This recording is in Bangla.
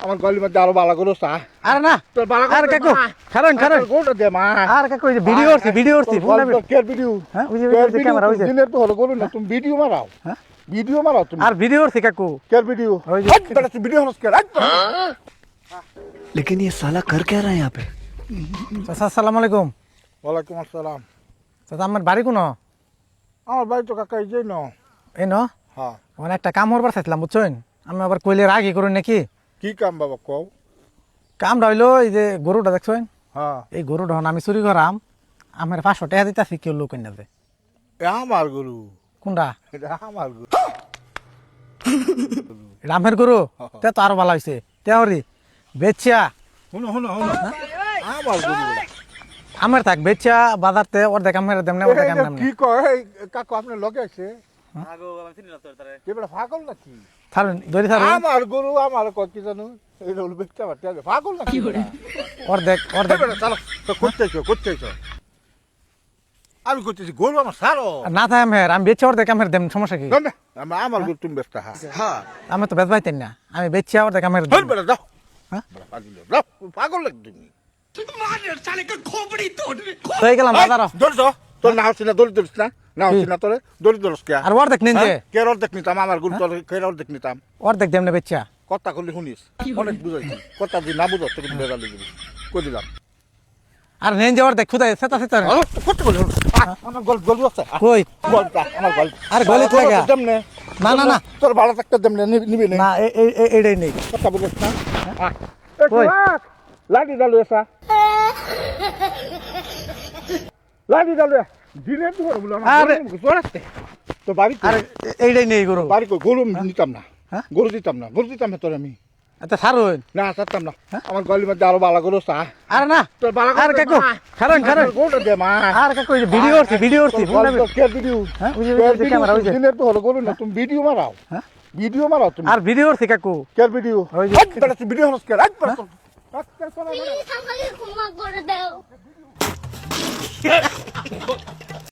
আমার গলির মধ্যে আরো বালা করে চা আরে না তোর বালা আর কাকু কারণ গোটা দে মা আর কাকু ওই যে ভিডিও করছি ফোন কে ভিডিও হ্যাঁ ওই যে ক্যামেরা ওই যে দিনের তো হলো করো না তুমি ভিডিও মারাও হ্যাঁ ভিডিও মারাও তুমি আর ভিডিও করছি কাকু কে ভিডিও ওই যে বেটা তুই ভিডিও হলস কে लेकिन ये साला कर क्या रहा है यहाँ पे। চাচা আসসালামু আলাইকুম ওয়ালাইকুম আসসালাম চাচা আমার বাড়ি কোন আমার বাড়ি তো কাকা এই যে ন এই ন হ্যাঁ মানে একটা কাম করবার চাইছিলাম বুঝছেন আমি আবার কইলে রাগই করুন নাকি কি কাম বাবা কও কামটা হইলো এই যে গরুটা দেখছেন হ্যাঁ এই গরুটা আমি চুরি করাম আমার 500 টাকা দিতেছি কেউ লোক না দে এ আমার গরু কোনটা এটা আমার গরু এটা আমের গরু তে তো আরো ভালো হয়েছে তেহরি বেচিয়া শুনো শুনো শুনো আমার গরু আমার থাক বেচিয়া বাজারতে অর্ধেক আমের দেমনে অর্ধেক আমের কি কয় এই কাকু আপনার লগে আছে কে বেটা পাগল নাকি থারুন দড়ি থারুন আমার গরু আমার কত কি জানো এই রোল বেচতে পারতে হবে পাগল নাকি অর্ধেক অর্ধেক বেটা চলো তো করতেছো আমি করতেছি গরু আমার সারো না থাক আমের আমি বেচে অর্ধেক আমের দেম সমস্যা কি আমার গরু তুমি ব্যস্ত হ্যাঁ আমি তো বেচ পাইতেন না আমি বেচিয়া অর্ধেক আমের ধর বেটা যাও হ্যাঁ? যাও পাগল লাগে তুমি তো এই গেলাম বাজার ধরছ তোর না হচ্ছে না দড়ি ধরিস না না হচ্ছে না তোরে দড়ি ধরস কে আর অর্ধেক নিন যে কে অর্ধেক নিতাম আমার গরু তোর কে অর্ধেক নিতাম অর্ধেক দেমনে বেচিয়া কথা করলে শুনিস অনেক বুঝাইছি কথা যদি না বুঝো তোকে বেড়া লেগে কই দিলাম আর নেন যে অর্ধেক খুদাই সেটা সেটা করতে বলি আমার গল্প আছে কই গল্প আমার গল্প আর গলিত লাগা দেমনে না না না তোর ভালো থাকতে দেমনে নিবি না না এইটাই নেই কথা বলিস না কই? লাডি ডালু এসা লাডি ডালু দিনে তো বলো আরে জোরাতে তো বাড়ি আর এইটাই নেই গরু বাড়ি কই গরু নিতাম না হ্যাঁ? গরু দিতাম না তোর আমি আচ্ছা ছাড়ুন না চাচ্তাম না আমার গলির মধ্যে আরো বালা গরু চা আরে না তোর বালা আর কাকু কারণ গোটা দে মা আর কাকু ওই যে ভিডিও করছি ফোন কে ভিডিও হ্যাঁ ওই যে ক্যামেরা ওই যে দিনের তো হলো করো না তুমি ভিডিও মারাও হ্যাঁ ভিডিও মারাও তুমি আর ভিডিও করছি কাকু কে ভিডিও ওই যে বেটা তুই ভিডিও হলস কে প্লিজ আমাকে ক্ষমা করে দাও